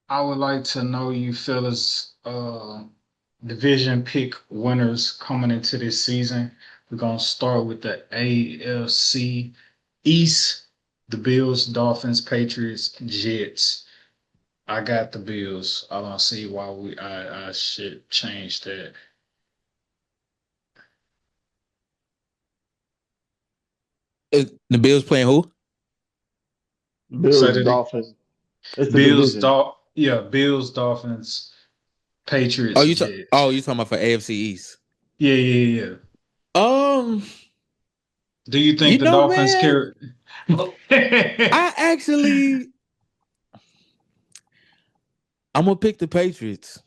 I would like to know you fellas division pick winners coming into this season. We're gonna start with the AFC East, the Bills, Dolphins, Patriots, Jets. I got the Bills. I don't see why I should change that. The Bills playing who? So Bills, did it Dolphins. It's the Bills, division. Yeah, Bills, Dolphins, Oh, Patriots, you Jets. talking about for AFC East? Yeah, yeah, yeah. Um, Do you you think the know, Dolphins man, care? I actually I'm gonna pick the Patriots.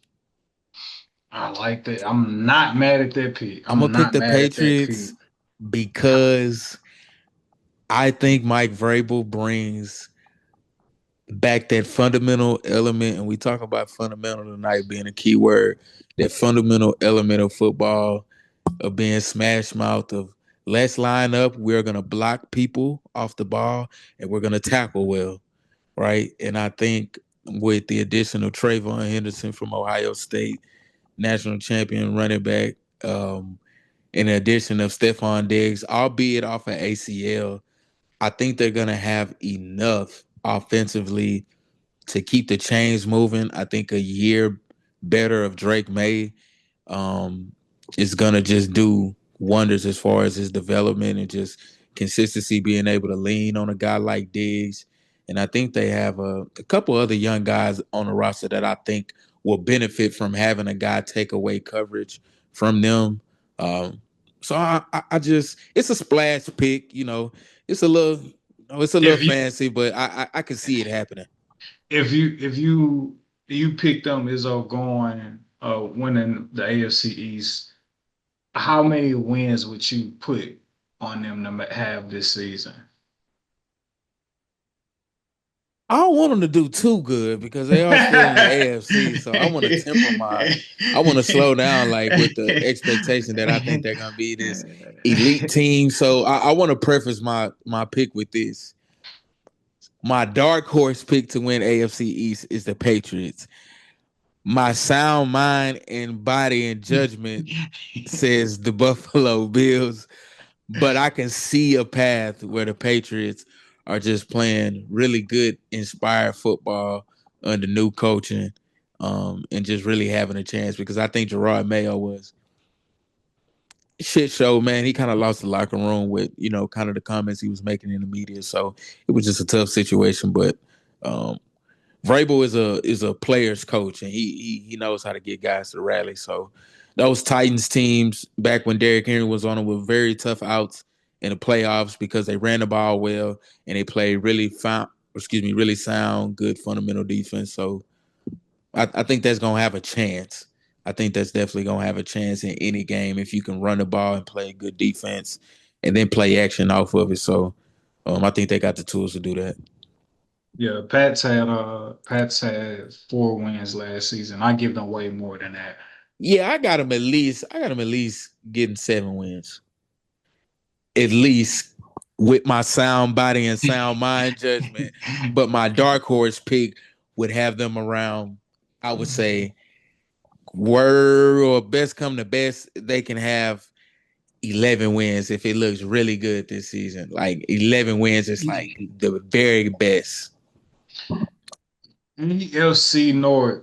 I like that. I'm not mad at that pick. I'm gonna I'm pick not the mad at that pick. Patriots because I think Mike Vrabel brings back that fundamental element, and we talk about fundamental tonight being a key word. That fundamental element of football, of being smash mouth, of let's line up, we're gonna block people off the ball, and we're gonna tackle well, right? And I think with the addition of Trayvon Henderson from Ohio State, national champion running back, in addition of Stephon Diggs, albeit off of ACL, I think they're gonna have enough offensively to keep the chains moving. I think a year better of Drake May um, is gonna just do wonders as far as his development and just consistency, being able to lean on a guy like Diggs. And I think they have a couple other young guys on the roster that I think will benefit from having a guy take away coverage from them. Um, so I just it's a splash pick, it's a little it's a little If you fancy, but I can see it happening. if you pick them as going winning the AFC East, how many wins would you put on them to have this season? I don't want them to do too good because they are still in the AFC. So I want to I want to slow down like with the expectation that I think they're gonna be this elite team. So I want to preface my pick with this. My dark horse pick to win AFC East is the Patriots. My sound mind and body and judgment says the Buffalo Bills, but I can see a path where the Patriots are just playing really good, inspired football under new coaching, and just really having a chance because I think Gerard Mayo was shit show, man. He kind of lost the locker room with, kind of the comments he was making in the media. So it was just a tough situation. But um, Vrabel is a player's coach, and he knows how to get guys to rally. So those Titans teams back when Derrick Henry was on them were very tough outs in the playoffs because they ran the ball well and they played really sound, good fundamental defense. So I think that's gonna have a chance. I think that's definitely gonna have a chance in any game if you can run the ball and play good defense and then play action off of it. So I think they got the tools to do that. Yeah, Pats had 4 wins last season. I give them way more than that. Yeah, I got him at least getting 7 wins. At least with my sound body and sound mind judgment. But my dark horse pick would have them around, I would say, word or best come to best, they can have 11 wins if it looks really good this season. Like 11 wins is like the very best. NFC North,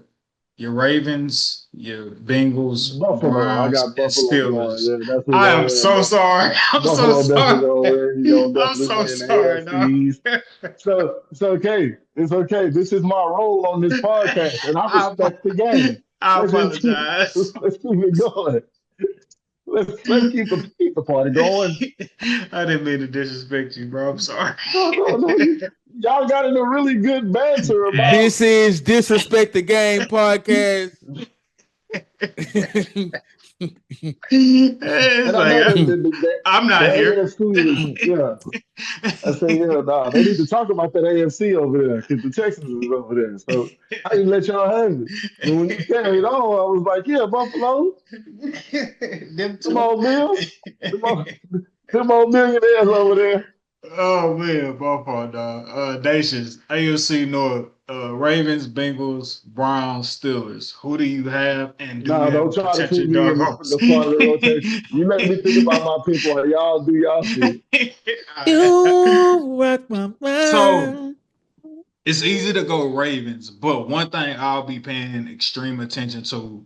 your Ravens, your Bengals, Buffalo. I Browns, got and Buffalo going. Steelers. Yeah, that's who's I gonna am win. so sorry. I'm so Buffalo definitely sorry. gonna win. He gonna I'm definitely so win the sorry, AFC dog. East. So it's okay. It's okay. This is my role on this podcast, and I I, respect the game. I Let's just keep apologize. let's keep it going. Let's keep the party going. I didn't mean to disrespect you, bro. I'm sorry. No, no, no. Y'all got in a really good banter about. This is Disrespect the Game podcast. It's And I know like that I'm the not here. AFC is, yeah. I say, yeah, nah, they need to talk about that AFC over there because the Texans is over there. So I didn't let y'all have it. But when you carried on, I was like, yeah, Buffalo, Them them two. old Bills, them old, them old millionaires over there. Oh man, my fault, dog. Nations, AFC North, Ravens, Bengals, Browns, Steelers. Who do you have, and do Nah, you have a don't try to potential put me in dark the, horse? the part of the rotation. You make me think about my people. And y'all do y'all shit. You rock my So mind. it's easy to go Ravens, but one thing I'll be paying extreme attention to,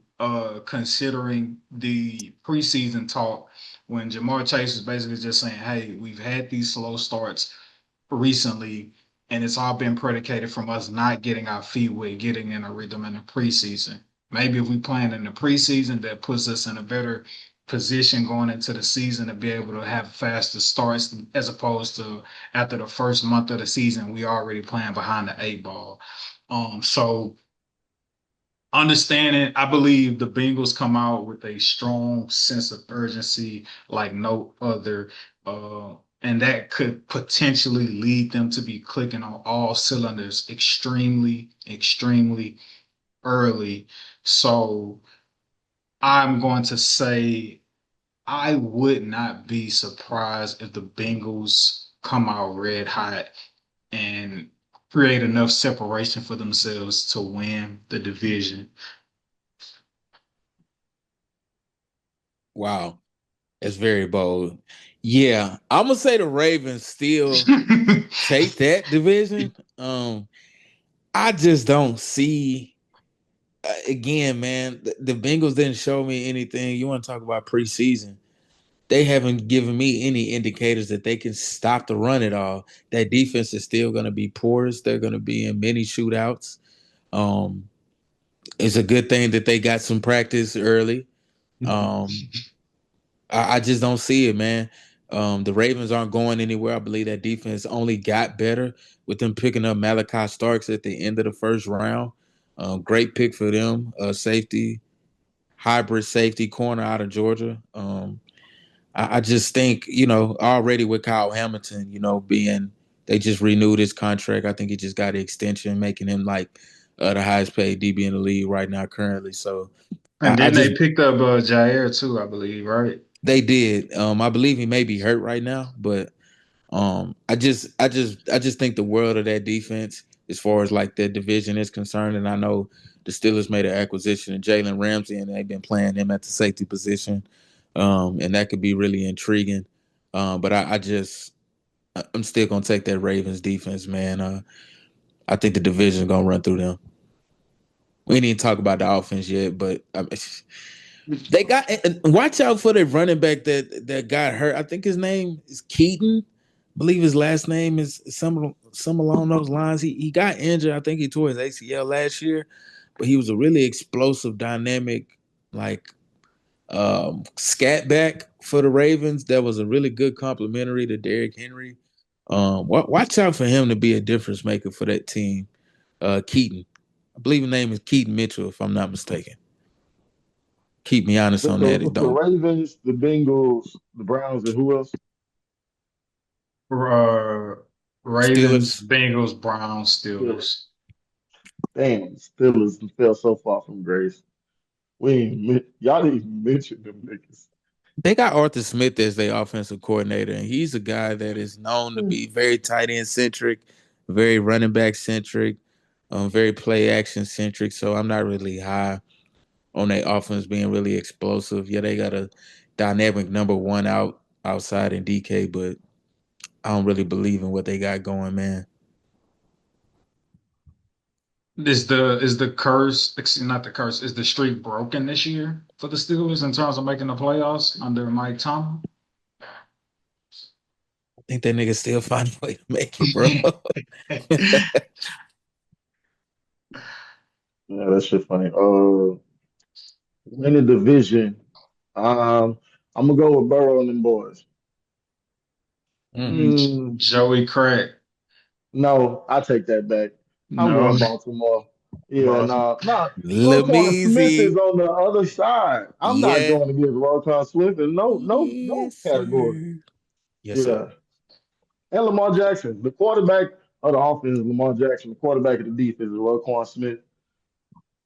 considering the preseason talk when Jamar Chase is basically just saying, "Hey, we've had these slow starts recently, and it's all been predicated from us not getting our feet wet, getting in a rhythm in the preseason. Maybe if we plan in the preseason, that puts us in a better position going into the season to be able to have faster starts as opposed to after the first month of the season, we already playing behind the eight ball. So understanding, I believe the Bengals come out with a strong sense of urgency like no other. And that could potentially lead them to be clicking on all cylinders extremely, extremely early. So I'm going to say I would not be surprised if the Bengals come out red hot and create enough separation for themselves to win the division. Wow, that's very bold. Yeah, I'm gonna say the Ravens still take that division. I just don't see. Again, man, the Bengals didn't show me anything. You want to talk about preseason? They haven't given me any indicators that they can stop the run at all. That defense is still going to be porous. They're going to be in many shootouts. Um, it's a good thing that they got some practice early. Um, I just don't see it, man. The Ravens aren't going anywhere. I believe that defense only got better with them picking up Malachi Starks at the end of the first round. Great pick for them. Safety, hybrid safety corner out of Georgia. I just think, already with Kyle Hamilton, being they just renewed his contract. I think he just got an extension, making him like the highest paid DB in the league right now currently. So And I then just they picked up Jair too, I believe, right? they did. I believe he may be hurt right now, but I just think the world of that defense as far as like that division is concerned. And I know the Steelers made an acquisition of Jalen Ramsey, and they've been playing him at the safety position, and that could be really intriguing. But I'm still gonna take that Ravens defense, man. I think the division gonna run through them. We didn't talk about the offense yet, but they got and watch out for the running back that got hurt. I think his name is Keaton. I believe his last name is some along those lines. He got injured. I think he tore his ACL last year, but he was a really explosive, dynamic, like scat back for the Ravens. That was a really good complimentary to Derrick Henry. Watch out for him to be a difference maker for that team. Keaton, I believe his name is Keaton Mitchell, if I'm not mistaken. Keep me honest on that. It It's the don't Ravens, the Bengals, the Browns, and who else? Uh, Ravens, Steelers. Bengals, Browns, Steelers. Steelers. Damn, Steelers fell so far from grace. Y'all didn't even mention them niggas. They got Arthur Smith as their offensive coordinator, and he's a guy that is known to be very tight end centric, very running back centric, very play action centric. So I'm not really high on their offense being really explosive. Yeah, they got a dynamic number one outside in DK, but I don't really believe in what they got going, man. Is the curse, not the curse, is the streak broken this year for the Steelers in terms of making the playoffs under Mike Tomlin? I think that nigga still find a way to make it, bro. Yeah, that shit funny. Win the division. Um, I'm gonna go with Burrow and them boys. Mm. Mm, Joey Crack. no, I take that back. I'm No. going Baltimore. Yeah, Boston. no, no. Roquan Smith is Lamezy. on the other side. I'm not Yeah. going against Roquan Smith in no Yes, category. sir. Yes, sir. Yeah, and Lamar Jackson, the quarterback of the offense, is Lamar Jackson, the quarterback of the defense is Roquan Smith.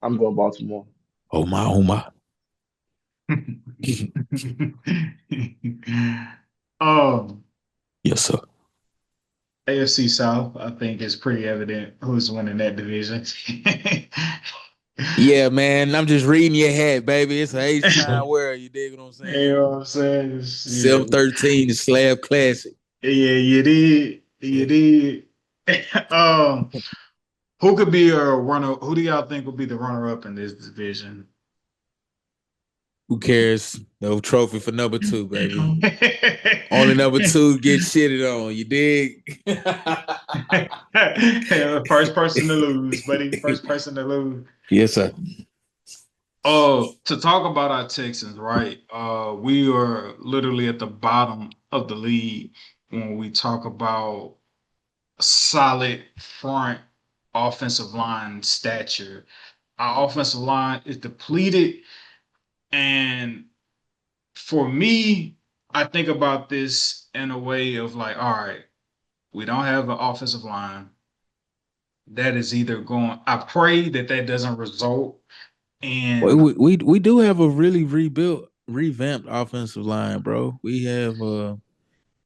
I'm going Baltimore. Oh my, oh my. um, Yes, sir. AFC South, I think it's pretty evident who's winning that division. Yeah, man. I'm just reading your hat, baby. It's an H-Town world. You dig what I'm You saying? know what I'm saying? Yeah, 713 Slab Classic. yeah, you did, you did. Um, who could be a runner? Who do y'all think will be the runner-up in this division? Who cares? No trophy for number two, baby. Only number two get shitted on. You dig? First person to lose, buddy. First person to lose. Yes, sir. To talk about our Texans, right? We are literally at the bottom of the league when we talk about solid front offensive line stature. Our offensive line is depleted, and for me, I think about this in a way of like, all right, we don't have an offensive line. That is either going. I pray that that doesn't result in. We do have a really revamped offensive line, bro. We have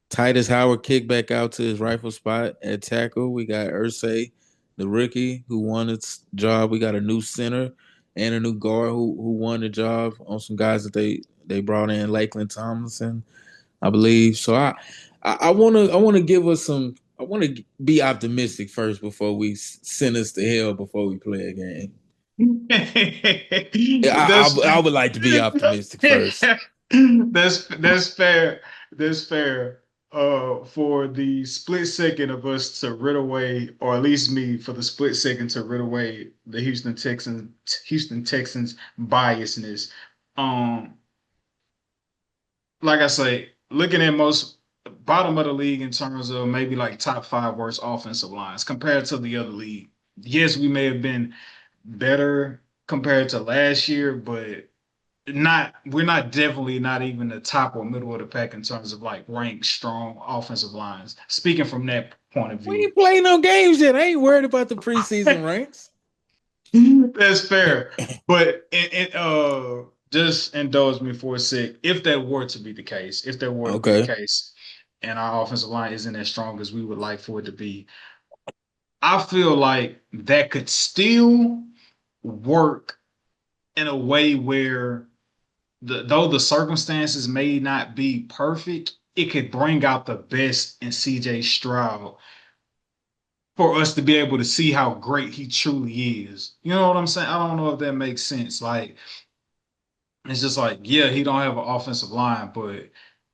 Titus Howard kicked back out to his rightful spot at tackle. We got Ursay, the rookie, who won its job. We got a new center and a new guard who won the job on some guys that they brought in, Lakeland Tomlinson, I believe. So I wanna give us some. I want to be optimistic first before we send us to hell before we play a game. Yeah, That's I would like to be optimistic first. that's fair. That's fair. For the split second of us to rid away, or at least me, for the split second to rid away the Houston Texans biasness. Um, like I say, looking at most bottom of the league in terms of maybe like top five worst offensive lines compared to the other league. Yes, we may have been better compared to last year, but not we're not definitely not even the top or middle of the pack in terms of like ranked strong offensive lines. Speaking from that point of We view. ain't playing no games yet. I ain't worried about the preseason ranks. That's fair. But just indulge me for a sec. If that were to be the case, if that were to be the Okay. case, and our offensive line isn't as strong as we would like for it to be, I feel like that could still work in a way where though the circumstances may not be perfect, it could bring out the best in CJ Stroud for us to be able to see how great he truly is. You know what I'm saying? I don't know if that makes sense. Like it's just like, yeah, he don't have an offensive line, but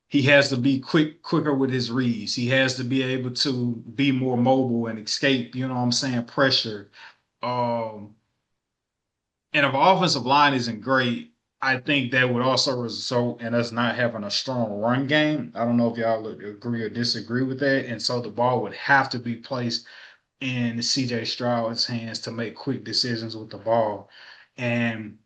he has to be quicker with his reads. He has to be able to be more mobile and escape, you know what I'm saying, pressure. Um, and if our offensive line isn't great, I think that would also result in us not having a strong run game. I don't know if y'all agree or disagree with that. And so the ball would have to be placed in CJ Stroud's hands to make quick decisions with the ball. And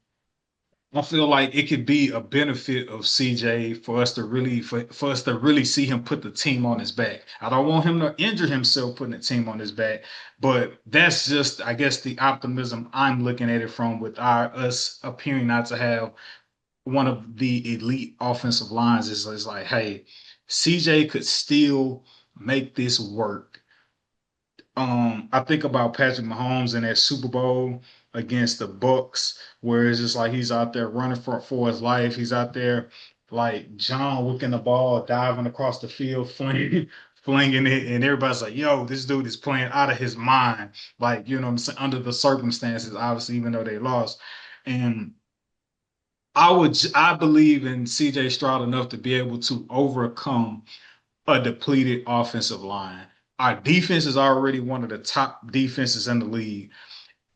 I feel like it could be a benefit of CJ for us to really for us to really see him put the team on his back. I don't want him to injure himself putting the team on his back, but that's just I guess the optimism I'm looking at it from with our us appearing not to have one of the elite offensive lines is like, hey, CJ could still make this work. I think about Patrick Mahomes in that Super Bowl against the Bucks, where it's just like he's out there running for his life. He's out there like John Wicking the ball, diving across the field, flinging it, and everybody's like, "Yo, this dude is playing out of his mind." Like, you know what I'm saying? Under the circumstances, obviously, even though they lost, and I believe in CJ Stroud enough to be able to overcome a depleted offensive line. Our defense is already one of the top defenses in the league.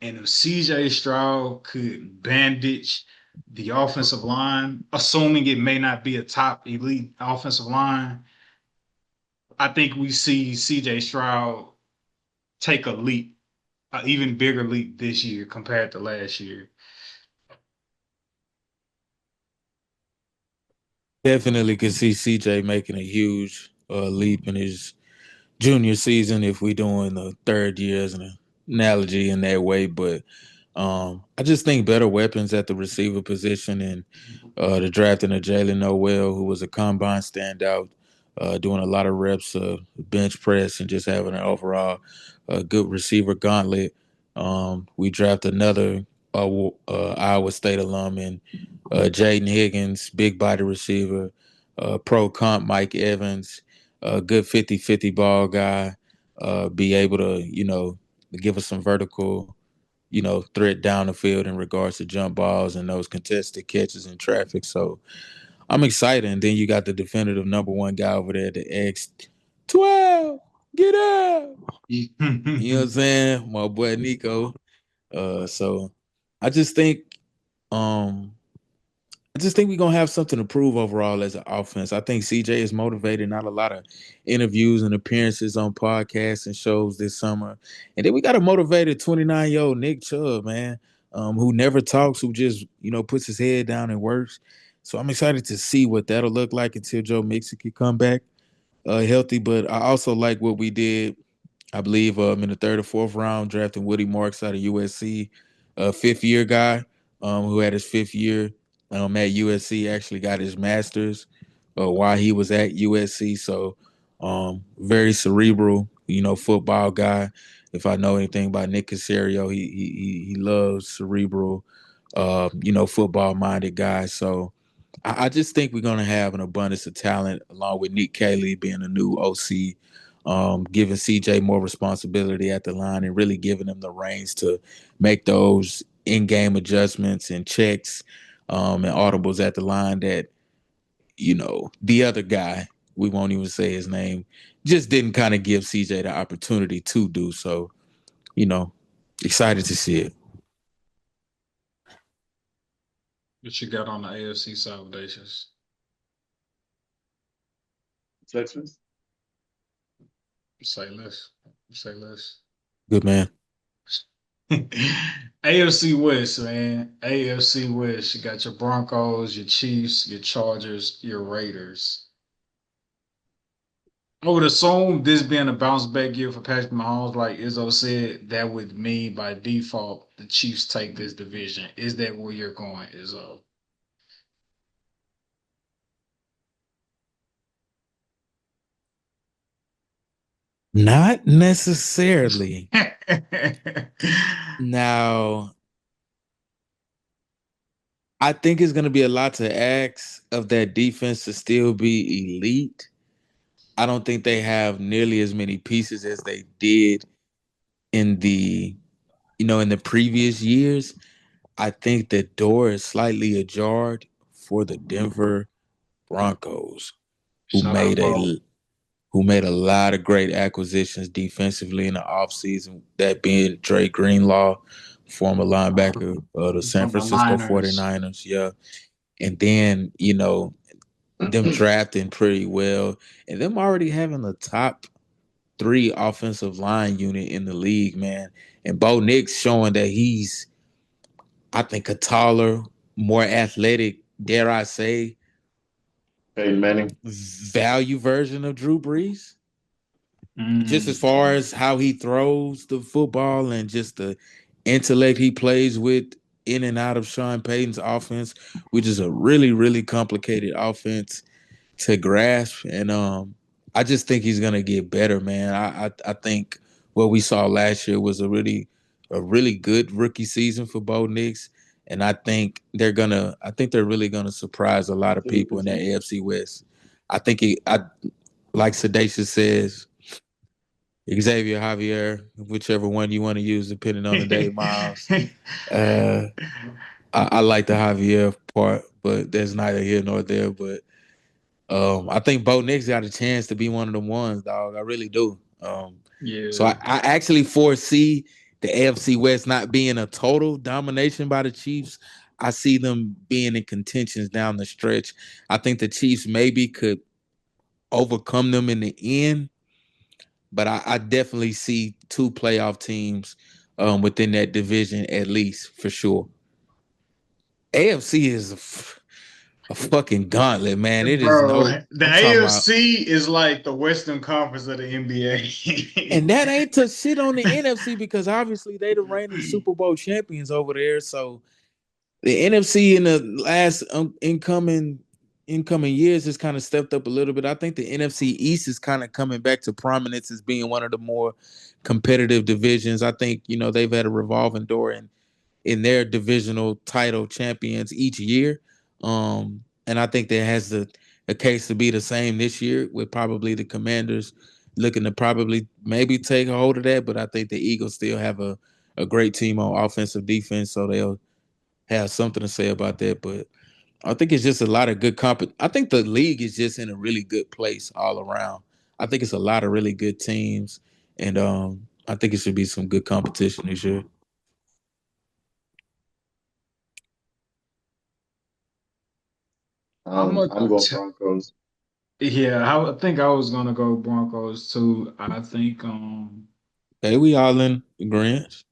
And if CJ Stroud could bandage the offensive line, assuming it may not be a top elite offensive line, I think we see CJ Stroud take a leap, an even bigger leap this year compared to last year. Definitely could see CJ making a huge leap in his junior season if we doing the third year as an analogy in that way. But I just think better weapons at the receiver position and the drafting of Jalen Noel, who was a combine standout doing a lot of reps, bench press, and just having an overall good receiver gauntlet. We draft another Iowa State alum in Jaden Higgins, big body receiver, pro comp Mike Evans, a good 50-50 ball guy, be able to, give us some vertical, threat down the field in regards to jump balls and those contested catches in traffic. So I'm excited. And then you got the definitive number one guy over there, the X12. Get up. You know what I'm saying? My boy Nico. So I just think um we're gonna have something to prove overall as an offense. I think CJ is motivated, not a lot of interviews and appearances on podcasts and shows this summer. And then we got a motivated 29-year-old Nick Chubb, man, who never talks, who just, puts his head down and works. So I'm excited to see what that'll look like until Joe Mixon can come back healthy. But I also like what we did, I believe, in the third or fourth round, drafting Woody Marks out of USC, a fifth-year guy who had his fifth year at USC, actually got his master's while he was at USC. So very cerebral, football guy. If I know anything about Nick Casario, he loves cerebral, football-minded guys. So I just think we're going to have an abundance of talent, along with Nick Caley being a new OC, giving CJ more responsibility at the line and really giving him the reins to make those in-game adjustments and checks and audibles at the line that, the other guy, we won't even say his name, just didn't kind of give CJ the opportunity to do. So, you know, excited to see it. What you got on the AFC side of Texans. Say less. Say less. Good man. AFC West, man. AFC West. You got your Broncos, your Chiefs, your Chargers, your Raiders. I would assume this being a bounce back year for Patrick Mahomes, like Izzo said, that would mean by default the Chiefs take this division. Is that where you're going, Izzo? Not necessarily. Now, I think it's going to be a lot to ask of that defense to still be elite. I don't think they have nearly as many pieces as they did in the previous years. I think the door is slightly ajar for the Denver Broncos, who Shout out, made Bo. a lot of great acquisitions defensively in the offseason, that being Dre Greenlaw, former linebacker of the San From the Francisco Niners. 49ers. Yeah. And then, them drafting pretty well and them already having the top three offensive line unit in the league, man. And Bo Nix showing that he's, I think, a taller, more athletic, dare I say, Peyton Manning. value version of Drew Brees. Just as Mm. far as how he throws the football and just the intellect he plays with in and out of Sean Payton's offense, which is a really, really complicated offense to grasp. And I just think he's gonna get better, man. I think what we saw last year was a really good rookie season for Bo Nix. And I think they're really gonna surprise a lot of people in that AFC West. I think like Sedacious says, Xavier Javier, whichever one you want to use, depending on the day, Miles. Uh, I like the Javier part, but there's neither here nor there. But I think Bo Nix got a chance to be one of the ones, dog. I really do. So Yeah. I actually foresee the AFC West not being a total domination by the Chiefs. I see them being in contentions down the stretch. I think the Chiefs maybe could overcome them in the end, but I definitely see two playoff teams within that division at least for sure. AFC is a fucking gauntlet, man. It is Bro, no. the I'm talking about, AFC is like the Western Conference of the and that ain't NBA. to shit on the NFC because obviously they the reigning Super Bowl champions over there. So the NFC in the last incoming incoming years has kind of stepped up a little bit. I think the NFC East is kind of coming back to prominence as being one of the more competitive divisions. I think, they've had a revolving door in their divisional title champions each year. And I think that has a case to be the same this year, with probably the Commanders looking to probably maybe take a hold of that. But I think the Eagles still have a great team on offensive defense, so they'll have something to say about that. But I think it's just a lot of good I think the league is just in a really good place all around. I think it's a lot of really good teams, and I think it should be some good competition this year. I'm a I'm going Broncos. Yeah, I think I was gonna go Broncos too. I think Hey, we all in agreement.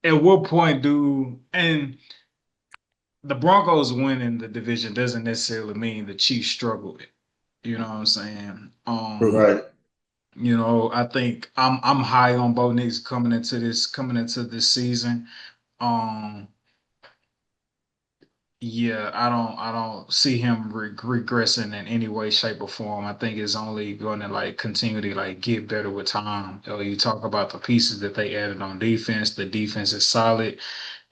at what point do and the Broncos winning the division doesn't necessarily mean the Chiefs struggle with. You know what I'm saying? True. Right. I think I'm high on Bo Nix coming into this season. Um, yeah, I don't see him regressing in any way, shape, or form. I think it's only going to like continue to like get better with time. You talk about the pieces that they added on defense. The defense is solid,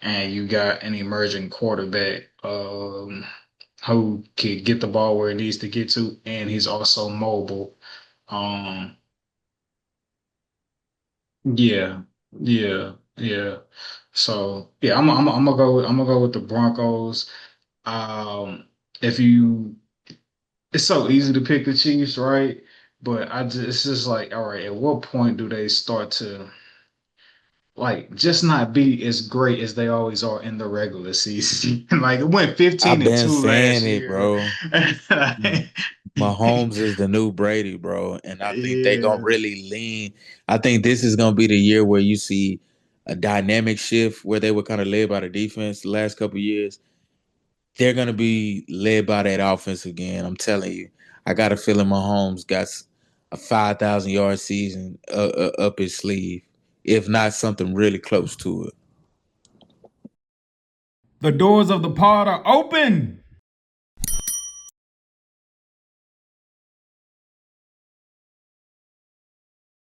and you got an emerging quarterback who can get the ball where it needs to get to, and he's also mobile. Um, yeah, yeah. So yeah, I'm gonna go with the Broncos. Um, if you, it's so easy to pick the Chiefs, right? But it's just like, all right, at what point do they start to like just not be as great as they always are in the regular season? Like it went 15 I've and been 2 last saying it, year. bro. Mahomes is the new Brady, bro, and I think they gonna Yeah. really lean. I think this is gonna be the year where you see a dynamic shift where they were kind of led by the defense the last couple of years. They're gonna be led by that offense again. I'm telling you. I got a feeling Mahomes got a 5,000-yard season up his sleeve, if not something really close to it. The doors of the pod are open.